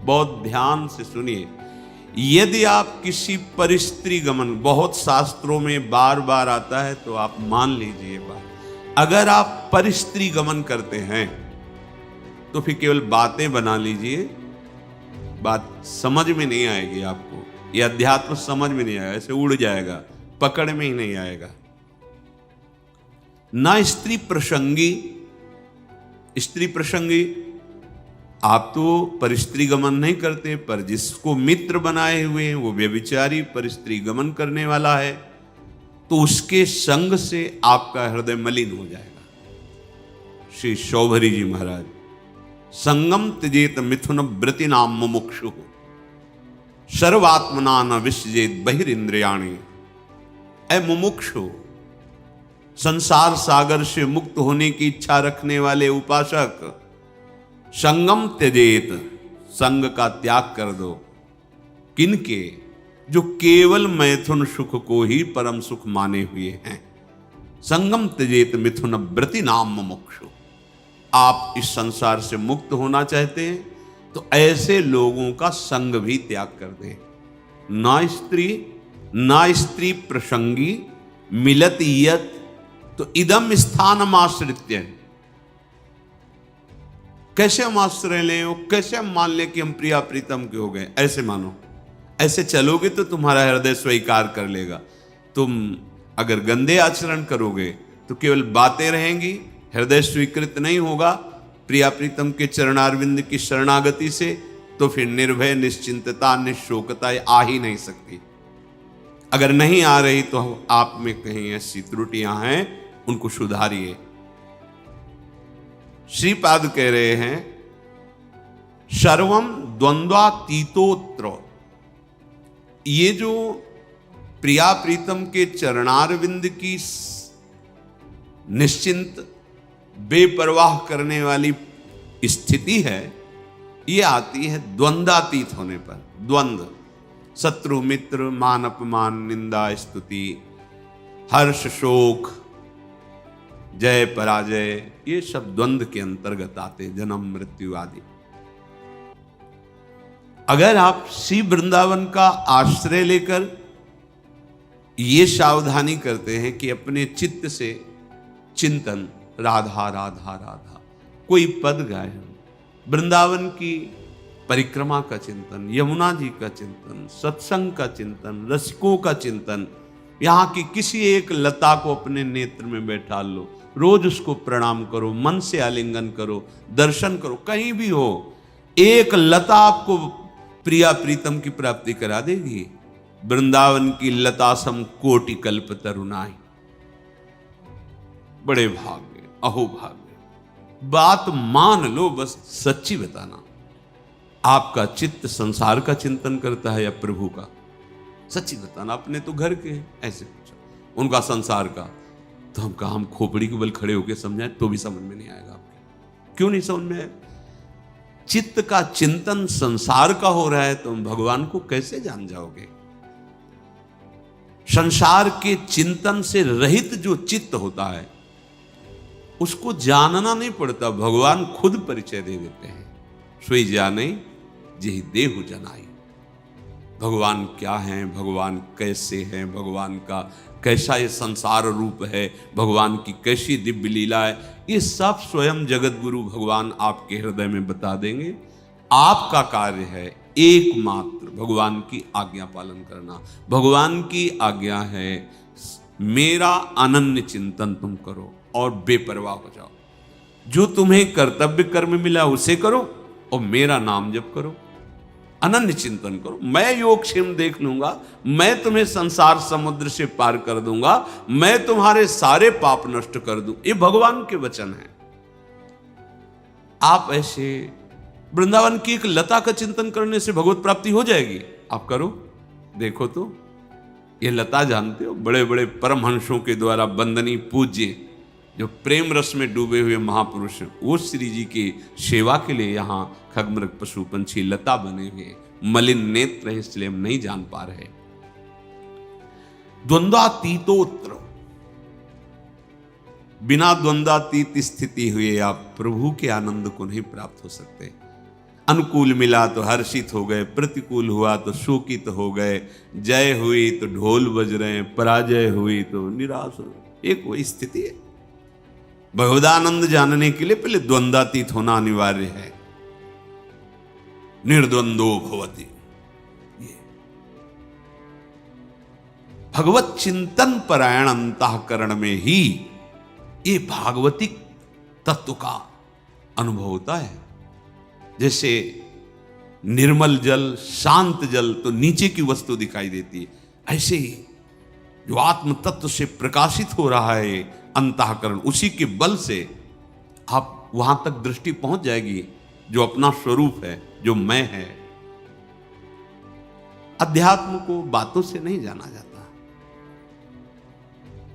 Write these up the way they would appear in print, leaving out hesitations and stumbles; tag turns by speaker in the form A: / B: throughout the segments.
A: बहुत ध्यान से सुनिए। यदि आप किसी परिस्त्री गमन, बहुत शास्त्रों में बार बार आता है तो आप मान लीजिए बात, अगर आप परिस्त्री गमन करते हैं तो फिर केवल बातें बना लीजिए, बात समझ में नहीं आएगी आपको, ये अध्यात्म समझ में नहीं आएगा, ऐसे उड़ जाएगा, पकड़ में ही नहीं आएगा। ना स्त्री प्रसंगी, स्त्री प्रसंगी आप तो परिस्त्री गमन नहीं करते, पर जिसको मित्र बनाए हुए हैं वो व्यभिचारी परिस्त्री गमन करने वाला है, तो उसके संग से आपका हृदय मलिन हो जाएगा। श्री शौभरी जी महाराज, संगम त्यजेत मिथुन व्रति नाम मुमुक्षु सर्वात्मना न विसजेत बहिरिंद्रियाणि। ऐ मुमुक्षु, संसार सागर से मुक्त होने की इच्छा रखने वाले उपासक, संगम त्यजेत, संग का त्याग कर दो। किनके? जो केवल मैथुन सुख को ही परम सुख माने हुए हैं। संगम त्यजेत मिथुन व्रति नाम मुमुक्षु। आप इस संसार से मुक्त होना चाहते हैं तो ऐसे लोगों का संग भी त्याग कर दें। ना स्त्री प्रसंगी मिलत यत, तो इदम स्थानम आश्रित्य। कैसे हम आश्रय लें, कैसे हम मान लें कि हम प्रिया प्रीतम के हो गए? ऐसे मानो, ऐसे चलोगे तो तुम्हारा हृदय स्वीकार कर लेगा। तुम अगर गंदे आचरण करोगे तो केवल बातें रहेंगी, हृदय स्वीकृत नहीं होगा प्रिया प्रीतम के चरणारविंद की शरणागति से, तो फिर निर्भय, निश्चिंतता, निशोकता आ ही नहीं सकती। अगर नहीं आ रही तो आप में कहीं ऐसी त्रुटियां हैं, उनको सुधारिए। श्रीपाद कह रहे हैं सर्वम द्वंद्वातीतोत्र। ये जो प्रिया प्रीतम के चरणारविंद की निश्चिंत बेपरवाह करने वाली स्थिति है, ये आती है द्वंद्वातीत होने पर। द्वंद्व, शत्रु मित्र, मान अपमान, निंदा स्तुति, हर्ष शोक, जय पराजय, ये सब द्वंद्व के अंतर्गत आते, जन्म मृत्यु आदि। अगर आप श्री वृंदावन का आश्रय लेकर ये सावधानी करते हैं कि अपने चित्त से चिंतन, राधा राधा राधा, कोई पद गाए, वृंदावन की परिक्रमा का चिंतन, यमुना जी का चिंतन, सत्संग का चिंतन, रसिकों का चिंतन, यहाँ की किसी एक लता को अपने नेत्र में बैठा लो, रोज उसको प्रणाम करो, मन से आलिंगन करो, दर्शन करो, कहीं भी हो, एक लता आपको प्रिया प्रीतम की प्राप्ति करा देगी। वृंदावन की लता सम कोटि कल्प तरुणाई। बड़े भाग्य, अहो भाग्य। बात मान लो, बस सच्ची बताना, आपका चित्त संसार का चिंतन करता है या प्रभु का? सच्ची बताना। अपने तो घर के हैं, ऐसे पूछा, उनका संसार का, तो हम कहा हम खोपड़ी के बल खड़े होकर समझाएं तो भी समझ में नहीं आएगा आपके। क्यों नहीं समझ में आएगा? चित्त का चिंतन संसार का हो रहा है तो हम भगवान को कैसे जान जाओगे? संसार के चिंतन से रहित जो चित्त होता है उसको जानना नहीं पड़ता, भगवान खुद परिचय दे देते हैं। सोई जाने जेहि देहु जनाई। भगवान क्या हैं, भगवान कैसे हैं, भगवान का कैसा ये संसार रूप है, भगवान की कैसी दिव्य लीला है, ये सब स्वयं जगत गुरु भगवान आपके हृदय में बता देंगे। आपका कार्य है एकमात्र भगवान की आज्ञा पालन करना। भगवान की आज्ञा है मेरा अनन्य चिंतन तुम करो और बेपरवाह हो जाओ। जो तुम्हें कर्तव्य कर्म मिला उसे करो और मेरा नाम जप करो, अनन्य चिंतन करो। मैं योगक्षेम देख लूंगा, मैं तुम्हें संसार समुद्र से पार कर दूंगा, मैं तुम्हारे सारे पाप नष्ट कर दूं। ये भगवान के वचन है। आप ऐसे वृंदावन की एक लता का चिंतन करने से भगवत प्राप्ति हो जाएगी। आप करो, देखो तो। ये लता जानते हो, बड़े बड़े परमहंसों के द्वारा वंदनीय पूज्य जो प्रेम रस में डूबे हुए महापुरुष, वो श्री जी की सेवा के लिए यहाँ खगमृग पशु पंछी लता बने हुए, मलिन नेत्र है इसलिए हम नहीं जान पा रहे। द्वंद्वातीतोत्र, बिना द्वंद्वातीत स्थिति हुए आप प्रभु के आनंद को नहीं प्राप्त हो सकते। अनुकूल मिला तो हर्षित हो गए, प्रतिकूल हुआ तो शोकित हो गए, जय हुई तो ढोल बज रहे हैं, पराजय हुई तो निराश हो गए। एक वही स्थिति है। भगवदानंद जानने के लिए पहले द्वंद्वातीत होना अनिवार्य है। निर्द्वंदो भवति, भगवत चिंतन परायण अंतःकरण में ही ये भागवतिक तत्व का अनुभव होता है। जैसे निर्मल जल, शांत जल तो नीचे की वस्तु दिखाई देती है, ऐसे ही जो आत्म तत्व से प्रकाशित हो रहा है अंतःकरण, उसी के बल से आप वहां तक दृष्टि पहुंच जाएगी जो अपना स्वरूप है, जो मैं है। अध्यात्म को बातों से नहीं जाना जाता,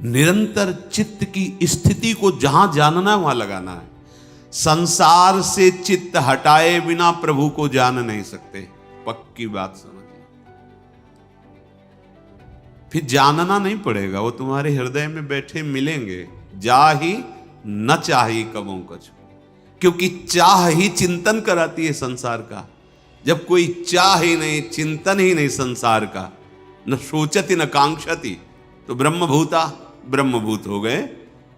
A: निरंतर चित्त की स्थिति को जहां जानना है वहां लगाना है। संसार से चित्त हटाए बिना प्रभु को जान नहीं सकते, पक्की बात समझिए। फिर जानना नहीं पड़ेगा, वो तुम्हारे हृदय में बैठे मिलेंगे। जा ही न चाही कबों कछु, क्योंकि चाह ही चिंतन कराती है संसार का। जब कोई चाह ही नहीं, चिंतन ही नहीं संसार का, न सोचती न कांक्षती, तो ब्रह्मभूता ब्रह्मभूत हो गए।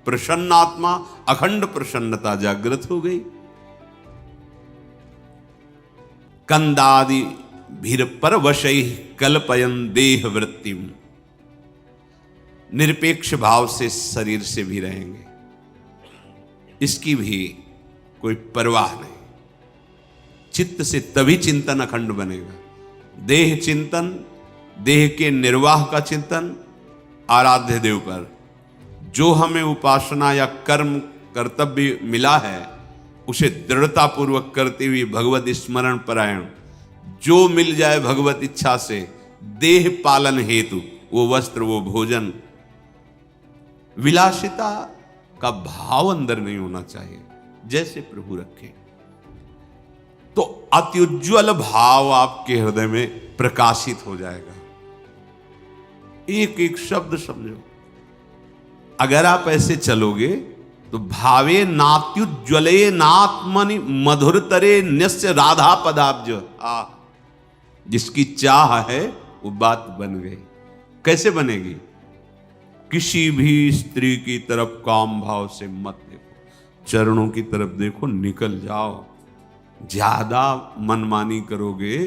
A: प्रसन्नात्मा, अखंड प्रसन्नता जागृत हो गई। कंदादि भीर परवशै कल्पयन देह वृत्तिम, निरपेक्ष भाव से शरीर से भी रहेंगे, इसकी भी कोई परवाह नहीं। चित्त से तभी चिंतन अखंड बनेगा। देह चिंतन, देह के निर्वाह का चिंतन आराध्य देव पर, जो हमें उपासना या कर्म कर्तव्य मिला है उसे दृढ़ता पूर्वक करते हुए भगवत स्मरण परायण, जो मिल जाए भगवत इच्छा से देह पालन हेतु, वो वस्त्र, वो भोजन, विलासिता का भाव अंदर नहीं होना चाहिए, जैसे प्रभु रखे। तो अत्युज्वल भाव आपके हृदय में प्रकाशित हो जाएगा। एक एक शब्द समझो। अगर आप ऐसे चलोगे तो भावे नात्युज्वले नात्मनि मधुरतरे न्यस्य राधा पदाब्ज, जिसकी चाह है वो बात बन गई। कैसे बनेगी? किसी भी स्त्री की तरफ काम भाव से मत देखो, चरणों की तरफ देखो, निकल जाओ। ज्यादा मनमानी करोगे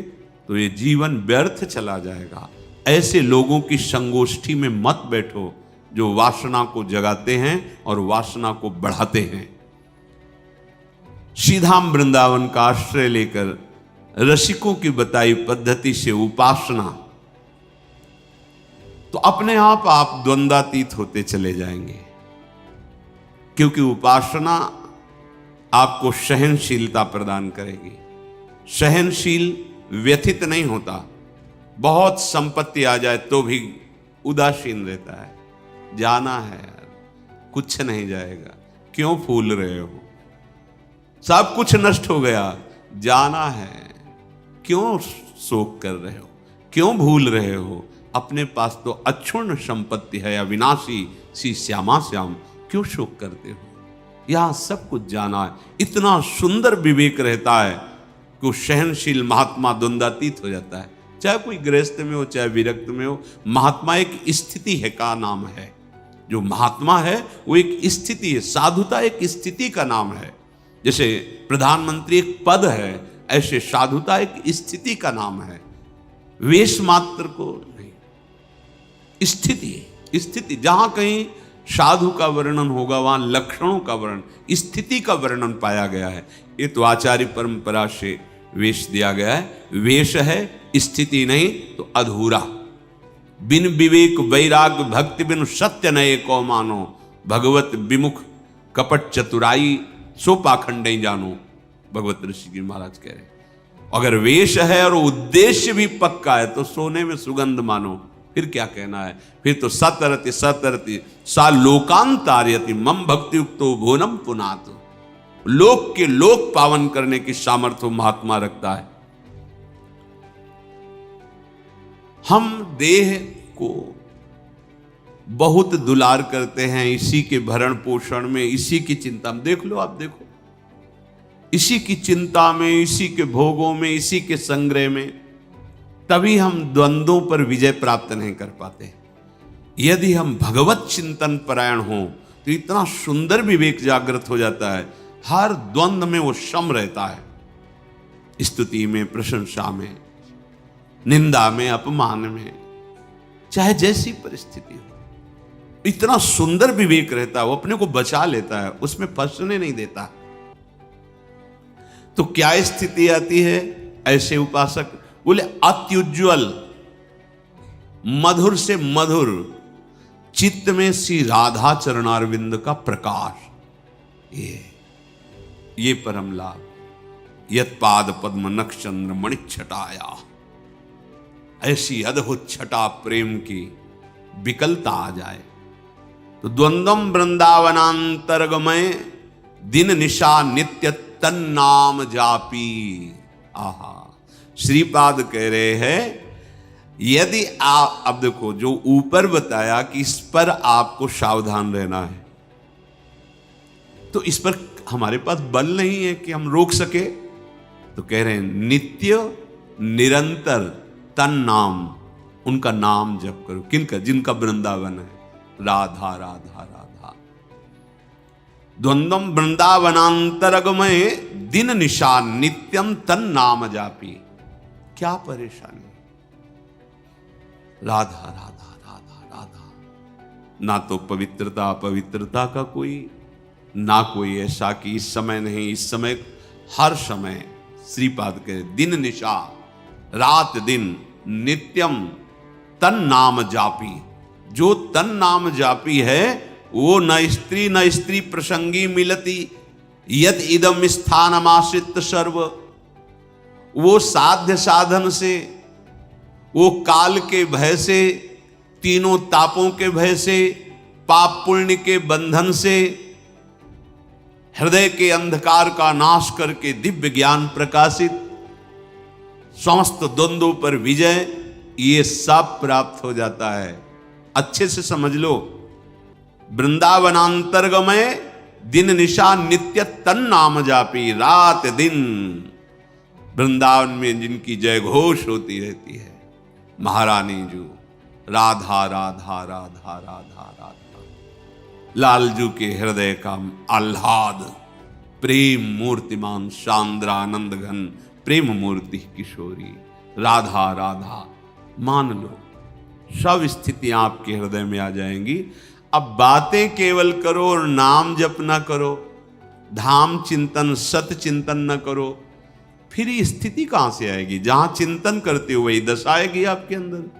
A: तो ये जीवन व्यर्थ चला जाएगा। ऐसे लोगों की संगोष्ठी में मत बैठो जो वासना को जगाते हैं और वासना को बढ़ाते हैं। श्रीधाम वृंदावन का आश्रय लेकर रसिकों की बताई पद्धति से उपासना, तो अपने आप द्वंद्वातीत होते चले जाएंगे। क्योंकि उपासना आपको सहनशीलता प्रदान करेगी। सहनशील व्यथित नहीं होता, बहुत संपत्ति आ जाए तो भी उदासीन रहता है। जाना है यार, कुछ नहीं जाएगा, क्यों फूल रहे हो? सब कुछ नष्ट हो गया, जाना है, क्यों शोक कर रहे हो? क्यों भूल रहे हो? अपने पास तो अक्षुण्ण संपत्ति है, अविनाशी सी श्यामा श्याम, क्यों शोक करते हो? यहां सब कुछ जाना है। इतना सुंदर विवेक रहता है कि वो सहनशील महात्मा द्वंद्वातीत हो जाता है। चाहे कोई गृहस्थ में हो, चाहे विरक्त में हो, महात्मा एक स्थिति है का नाम है। जो महात्मा है वो एक स्थिति है, साधुता एक स्थिति का नाम है। जैसे प्रधानमंत्री एक पद है, ऐसे साधुता एक स्थिति का नाम है। वेश मात्र को नहीं, स्थिति। जहां कहीं साधु का वर्णन होगा वहां लक्षणों का वर्णन, स्थिति का वर्णन पाया गया है। ये तो आचार्य परंपरा से वेश दिया गया है। वेश है, स्थिति नहीं तो अधूरा। बिन विवेक वैराग भक्ति बिन सत्य नये को मानो, भगवत विमुख कपट चतुराई सो पाखंड जानो, भगवत ऋषि जी महाराज कह रहे। अगर वेश है और उद्देश्य भी पक्का है तो सोने में सुगंध मानो। फिर क्या कहना है? फिर तो सतरति सा लोकांतार्यति मम भक्ति युक्तो भुवनम पुनात। लोक के लोक पावन करने की सामर्थ्य महात्मा रखता है। हम देह को बहुत दुलार करते हैं, इसी के भरण पोषण में, इसी की चिंता में। देख लो, आप देखो, इसी की चिंता में, इसी के भोगों में, इसी के संग्रह में, तभी हम द्वंद्वों पर विजय प्राप्त नहीं कर पाते। यदि हम भगवत चिंतन परायण हों तो इतना सुंदर विवेक जागृत हो जाता है, हर द्वंद्व में वो सम रहता है। स्तुति में, प्रशंसा में, निंदा में, अपमान में, चाहे जैसी परिस्थिति हो, इतना सुंदर विवेक रहता है, वो अपने को बचा लेता है, उसमें फंसने नहीं देता। तो क्या स्थिति आती है ऐसे उपासक? बोले अत्युज्वल, मधुर से मधुर चित्त में श्री राधा चरणारविंद का प्रकाश, ये परम लाभ। यत्पाद पद्म नक्षचंद्र मणिच्छटाया, ऐसी अद्भुत छटा प्रेम की विकलता आ जाए तो द्वंद्वम वृंदावनांतरगमय दिन निशा नित्य तन्नाम जापी। आहा, श्रीपाद कह रहे हैं यदि आप, अब देखो जो ऊपर बताया कि इस पर आपको सावधान रहना है, तो इस पर हमारे पास बल नहीं है कि हम रोक सके। तो कह रहे हैं नित्य निरंतर तन नाम, उनका नाम जप करो। किनका? जिनका वृंदावन है, राधा राधा राधा। द्वंद्वम वृंदावनांतरगमय दिन निशा नित्यम तन नाम जापी। क्या परेशानी? राधा राधा राधा राधा। ना तो पवित्रता पवित्रता का कोई, ना कोई ऐसा कि इस समय नहीं, इस समय हर समय श्रीपाद के दिन निशा, रात दिन, नित्यम तन नाम जापी। जो तन नाम जापी है वो न स्त्री प्रसंगी मिलती, यद इदम स्थानमाश्रित सर्व। वो साध्य साधन से, वो काल के भय से, तीनों तापों के भय से, पाप पुण्य के बंधन से, हृदय के अंधकार का नाश करके दिव्य ज्ञान प्रकाशित, समस्त द्वंद्वों पर विजय, ये सब प्राप्त हो जाता है। अच्छे से समझ लो, वृंदावनांतरगमय दिन निशा नित्य तन नाम जापी। रात दिन वृंदावन में जिनकी जय घोष होती रहती है, महारानी जो राधा राधा राधा राधा राधा। लालजू के हृदय का आह्लाद, प्रेम मूर्तिमान सांद्रानंद घन प्रेम मूर्ति किशोरी, राधा राधा। मान लो सब स्थितियां आपके हृदय में आ जाएंगी। अब बातें केवल करो और नाम जप ना करो, धाम चिंतन सत चिंतन न करो, फिर ये स्थिति कहां से आएगी? जहां चिंतन करते हो वही दशा आएगी आपके अंदर।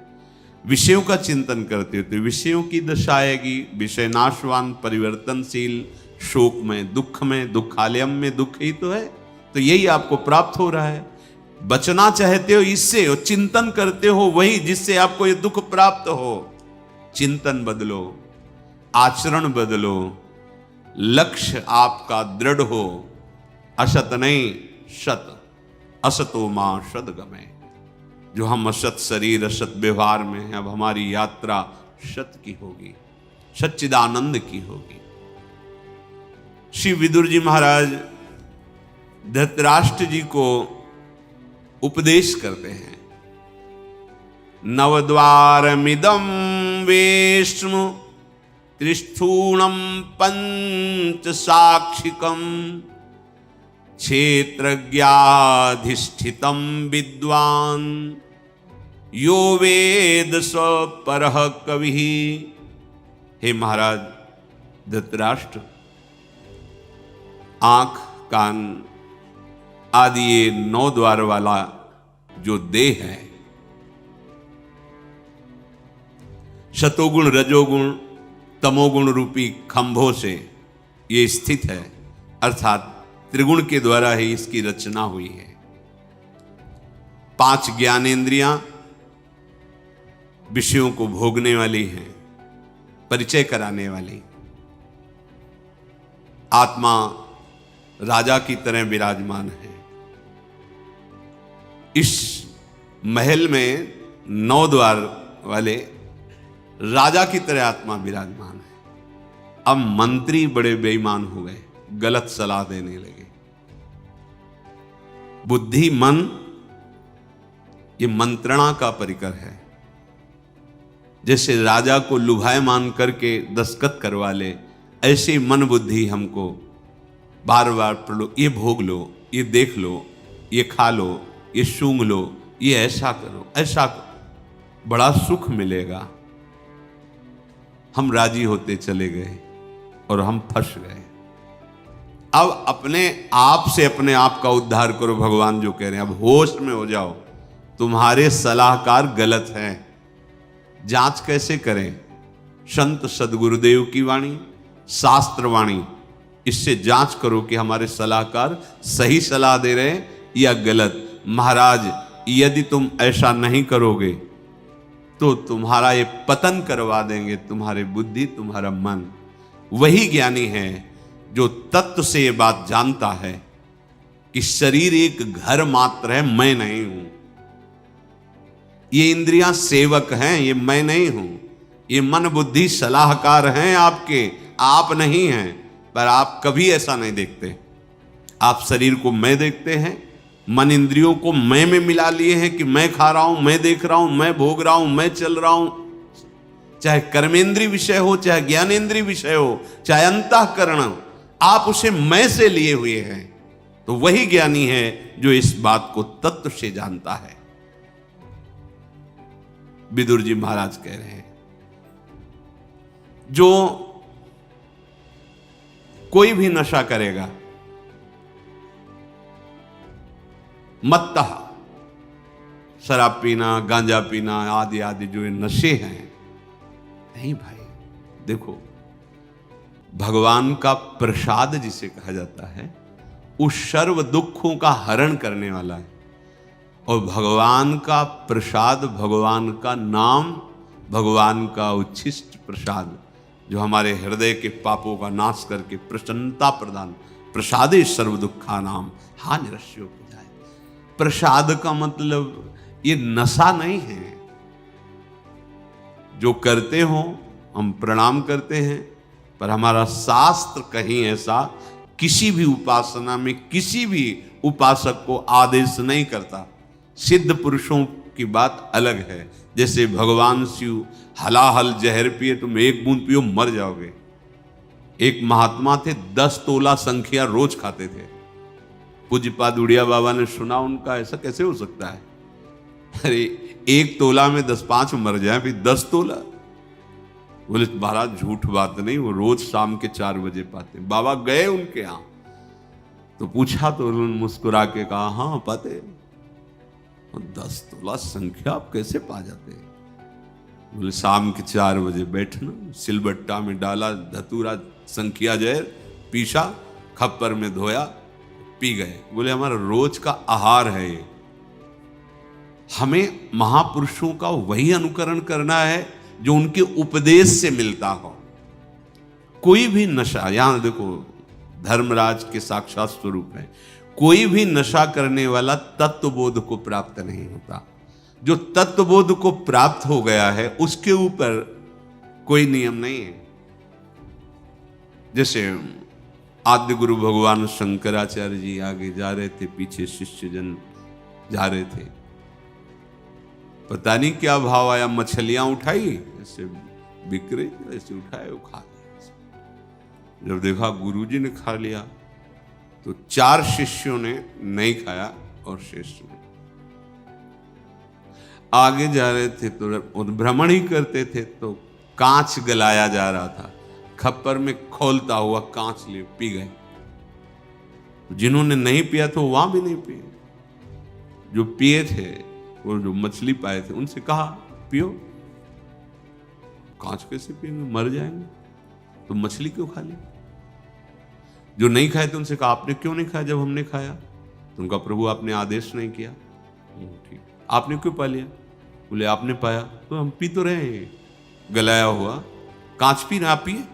A: विषयों का चिंतन करते हो तो विषयों की दशा आएगी। विषय नाशवान, परिवर्तनशील, शोक में, दुखालयम में दुख ही तो है। तो यही आपको प्राप्त हो रहा है। बचना चाहते हो इससे, और चिंतन करते हो वही जिससे आपको ये दुख प्राप्त हो। चिंतन बदलो, आचरण बदलो, लक्ष्य आपका दृढ़ हो। असत नहीं सत, असतो मां सद्गमय। जो हम असत शरीर असत व्यवहार में हैं, अब हमारी यात्रा सत की होगी, सच्चिदानंद की होगी। श्री विदुर जी महाराज धृतराष्ट्र जी को उपदेश करते हैं। नवद्वारमिदं वेश्म त्रिस्थूणं पंच साक्षिकं क्षेत्रज्ञाधिष्ठितं विद्वान यो वेद स परः कविः। हे महाराज धृतराष्ट्र, आंख, कान आदि ये 9 द्वार वाला जो देह है, शतोगुण रजोगुण तमोगुण रूपी खंभों से ये स्थित है, अर्थात त्रिगुण के द्वारा ही इसकी रचना हुई है। 5 ज्ञानेंद्रियां विषयों को भोगने वाली हैं, परिचय कराने वाली। आत्मा राजा की तरह विराजमान है। इस महल में 9 द्वार वाले राजा की तरह आत्मा विराजमान है। अब मंत्री बड़े बेईमान हो गए, गलत सलाह देने लगे। बुद्धि मन ये मंत्रणा का परिकर है। जैसे राजा को लुभायमान करके दस्तखत करवा ले, ऐसे मन बुद्धि हमको बार बार पढ़ो, ये भोग लो, ये देख लो, ये खा लो, ये सूंघ लो, ये ऐसा करो, ऐसा करो, बड़ा सुख मिलेगा। हम राजी होते चले गए और हम फंस गए। अब अपने आप से अपने आप का उद्धार करो, भगवान जो कह रहे हैं। अब होश में हो जाओ, तुम्हारे सलाहकार गलत हैं। जांच कैसे करें? संत सदगुरुदेव की वाणी, शास्त्र वाणी, इससे जांच करो कि हमारे सलाहकार सही सलाह दे रहे हैं या गलत। महाराज, यदि तुम ऐसा नहीं करोगे तो तुम्हारा ये पतन करवा देंगे, तुम्हारे बुद्धि, तुम्हारा मन। वही ज्ञानी है जो तत्व से ये बात जानता है कि शरीर एक घर मात्र है, मैं नहीं हूं। ये इंद्रियां सेवक हैं, ये मैं नहीं हूं। ये मन बुद्धि सलाहकार हैं आपके, आप नहीं हैं। पर आप कभी ऐसा नहीं देखते। आप शरीर को मैं देखते हैं, मन इंद्रियों को मैं में मिला लिए हैं कि मैं खा रहा हूं, मैं देख रहा हूं, मैं भोग रहा हूं, मैं चल रहा हूं। चाहे कर्मेंद्रीय विषय हो, चाहे ज्ञानेंद्रीय विषय हो, चाहे अंतःकरण, आप उसे मैं से लिए हुए हैं। तो वही ज्ञानी है जो इस बात को तत्व से जानता है। विदुर जी महाराज कह रहे हैं, जो कोई भी नशा करेगा, मत्तः, शराब पीना, गांजा पीना आदि आदि जो ये नशे हैं, नहीं भाई। देखो, भगवान का प्रसाद जिसे कहा जाता है, उस सर्व दुखों का हरण करने वाला है। और भगवान का प्रसाद, भगवान का नाम, भगवान का उच्छिष्ट प्रसाद, जो हमारे हृदय के पापों का नाश करके प्रसन्नता प्रदान, प्रसादे सर्व दुखा नाम हा निरस्यो हो जाए। प्रसाद का मतलब ये नशा नहीं है। जो करते हो हम प्रणाम करते हैं, पर हमारा शास्त्र कहीं ऐसा किसी भी उपासना में किसी भी उपासक को आदेश नहीं करता। सिद्ध पुरुषों की बात अलग है। जैसे भगवान शिव हलाहल जहर पिए, तुम एक बूंद पियो मर जाओगे। एक महात्मा थे, 10 तोला संख्या रोज खाते थे। पूज्यपाद उड़िया बाबा ने सुना उनका, ऐसा कैसे हो सकता है? अरे 1 तोला में 10-5 मर जाए, फिर 10 तोला। बोले महाराज झूठ बात नहीं, वो रोज शाम के 4 बजे पाते। बाबा गए उनके यहां तो पूछा, तो उन्होंने मुस्कुरा के कहा, हाँ पाते। 10 तोला संख्या आप कैसे पा जाते? बोले शाम के 4 बजे बैठना, सिलबट्टा में डाला धतूरा संख्या जहर, पीसा, खप्पर में धोया, पी गए। बोले हमारा रोज का आहार है ये। हमें महापुरुषों का वही अनुकरण करना है जो उनके उपदेश से मिलता हो। कोई भी नशा, यहां देखो धर्मराज के साक्षात स्वरूप है, कोई भी नशा करने वाला तत्वबोध को प्राप्त नहीं होता। जो तत्वबोध को प्राप्त हो गया है उसके ऊपर कोई नियम नहीं है। जैसे आद्य गुरु भगवान शंकराचार्य जी आगे जा रहे थे, पीछे शिष्यजन जा रहे थे। पता नहीं क्या भाव आया, मछलियां उठाई, ऐसे बिक रही, ऐसे उठाए, वो खा लिया। जब देखा गुरुजी ने खा लिया तो 4 शिष्यों ने नहीं खाया और शेष ने। आगे जा रहे थे तो भ्रमण ही करते थे, तो कांच गलाया जा रहा था, खप्पर में खोलता हुआ कांच ले पी गए। जिन्होंने नहीं पिया तो वहां भी नहीं पिए। जो पिए थे, वो जो मछली पाए थे, उनसे कहा पियो। कांच कैसे पिएंगे, मर जाएंगे, तो मछली क्यों खा ली? जो नहीं खाए थे उनसे कहा आपने क्यों नहीं खाया जब हमने खाया? तो उनका प्रभु आपने आदेश नहीं किया। ठीक, आपने क्यों पा लिया? बोले आपने पाया तो हम पी तो रहे हैं, गलाया हुआ कांच पी ना, आप पिए।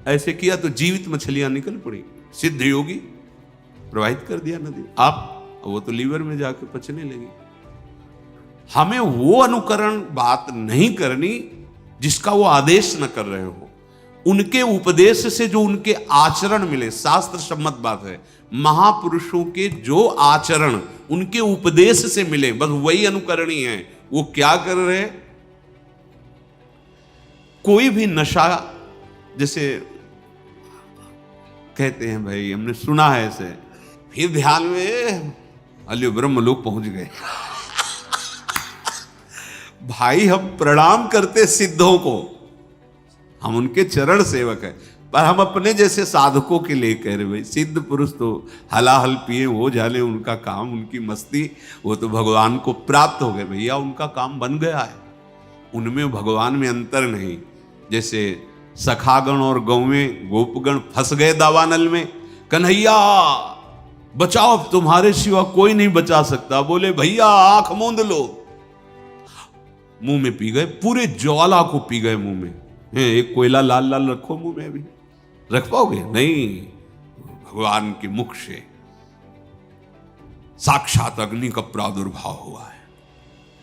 A: ऐसे किया तो जीवित मछलियां निकल पड़ी, सिद्ध योगी प्रवाहित कर दिया नदी। आप वो तो लीवर में जाके पचने लगी। हमें वो अनुकरण बात नहीं करनी जिसका वो आदेश न कर रहे हो। उनके उपदेश से जो उनके आचरण मिले, शास्त्र सम्मत बात है, महापुरुषों के जो आचरण उनके उपदेश से मिले, बस वही अनुकरणीय है। वो क्या कर रहे, कोई भी नशा, जैसे कहते हैं भाई, हमने सुना है ऐसे, फिर ध्यान में अलियो ब्रह्म लोग पहुंच गए। भाई हम प्रणाम करते सिद्धों को, हम उनके चरण सेवक हैं, पर हम अपने जैसे साधकों के लिए कह रहे भाई सिद्ध पुरुष तो हलाहल पिए हो जाने, उनका काम, उनकी मस्ती, वो तो भगवान को प्राप्त हो गए। भैया उनका काम बन गया है, उनमें भगवान में अंतर नहीं। जैसे सखागण और गौवें गोपगण फंस गए दावानल में, कन्हैया बचाओ, तुम्हारे सिवा कोई नहीं बचा सकता। बोले भैया आंख मूंद लो, मुंह में पी गए, पूरे ज्वाला को पी गए मुंह में। एक कोयला लाल लाल रखो मुंह में, अभी रख पाओगे नहीं। भगवान के मुख से साक्षात अग्नि का प्रादुर्भाव हुआ है।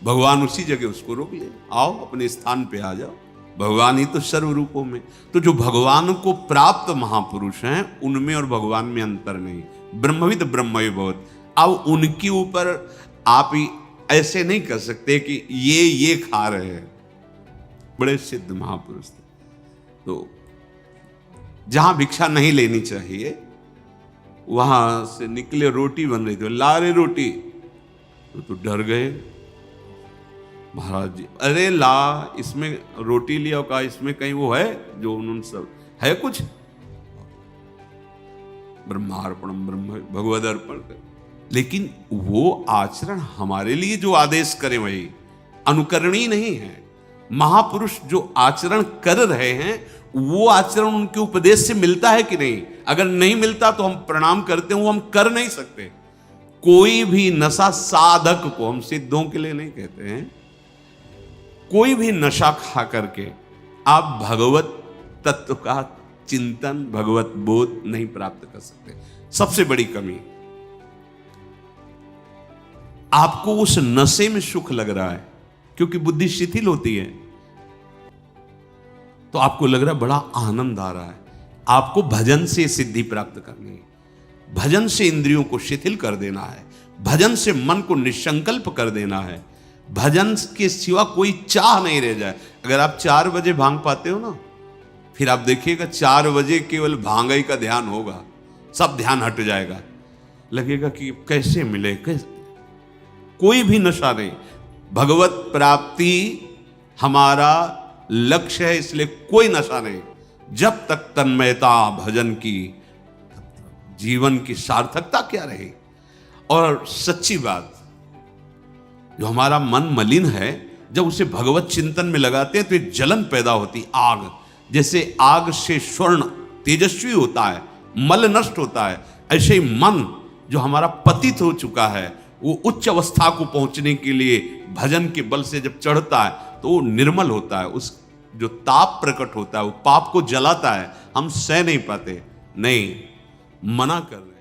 A: भगवान उसी जगह उसको रोक ले, आओ अपने स्थान पे आ जाओ। भगवान ही तो सर्व रूपों में, तो जो भगवान को प्राप्त महापुरुष हैं उनमें और भगवान में अंतर नहीं। ब्रह्मविद ब्रह्मवि भवत। अब उनके ऊपर आप ही ऐसे नहीं कर सकते कि ये खा रहे हैं। बड़े सिद्ध महापुरुष थे, तो जहां भिक्षा नहीं लेनी चाहिए वहां से निकले, रोटी बन रही थी, ला रहे रोटी, तो डर गए महाराज जी। अरे ला, इसमें रोटी लिया, कहा इसमें कहीं वो है जो उन्होंने सब है कुछ, ब्रह्मार्पणम ब्रह्म भगवद अर्पण कर। लेकिन वो आचरण हमारे लिए जो आदेश करें वही अनुकरणीय नहीं है। महापुरुष जो आचरण कर रहे हैं वो आचरण उनके उपदेश से मिलता है कि नहीं? अगर नहीं मिलता तो हम प्रणाम करते हैं, वो हम कर नहीं सकते। कोई भी नशा साधक को, हम सिद्धों के लिए नहीं कहते हैं, कोई भी नशा खा करके आप भगवत तत्व का चिंतन, भगवत बोध नहीं प्राप्त कर सकते। सबसे बड़ी कमी, आपको उस नशे में सुख लग रहा है क्योंकि बुद्धि शिथिल होती है, तो आपको लग रहा है बड़ा आनंद आ रहा है। आपको भजन से सिद्धि प्राप्त करनी है, भजन से इंद्रियों को शिथिल कर देना है, भजन से मन को निसंकल्प कर देना है, भजन के सिवा कोई चाह नहीं रह जाए। अगर आप 4 बजे भांग पाते हो ना, फिर आप देखिएगा 4 बजे केवल भांगई का ध्यान होगा, सब ध्यान हट जाएगा, लगेगा कि कैसे मिले, कैसे। कोई भी नशा नहीं, भगवत प्राप्ति हमारा लक्ष्य है, इसलिए कोई नशा नहीं। जब तक तन्मयता भजन की, जीवन की सार्थकता क्या रही। और सच्ची बात, जो हमारा मन मलिन है, जब उसे भगवत चिंतन में लगाते हैं तो एक जलन पैदा होती, आग। जैसे आग से स्वर्ण तेजस्वी होता है, मल नष्ट होता है, ऐसे ही मन जो हमारा पतित हो चुका है, वो उच्च अवस्था को पहुंचने के लिए भजन के बल से जब चढ़ता है तो वो निर्मल होता है। उस जो ताप प्रकट होता है वो पाप को जलाता है, हम सह नहीं पाते। नहीं, मना कर रहे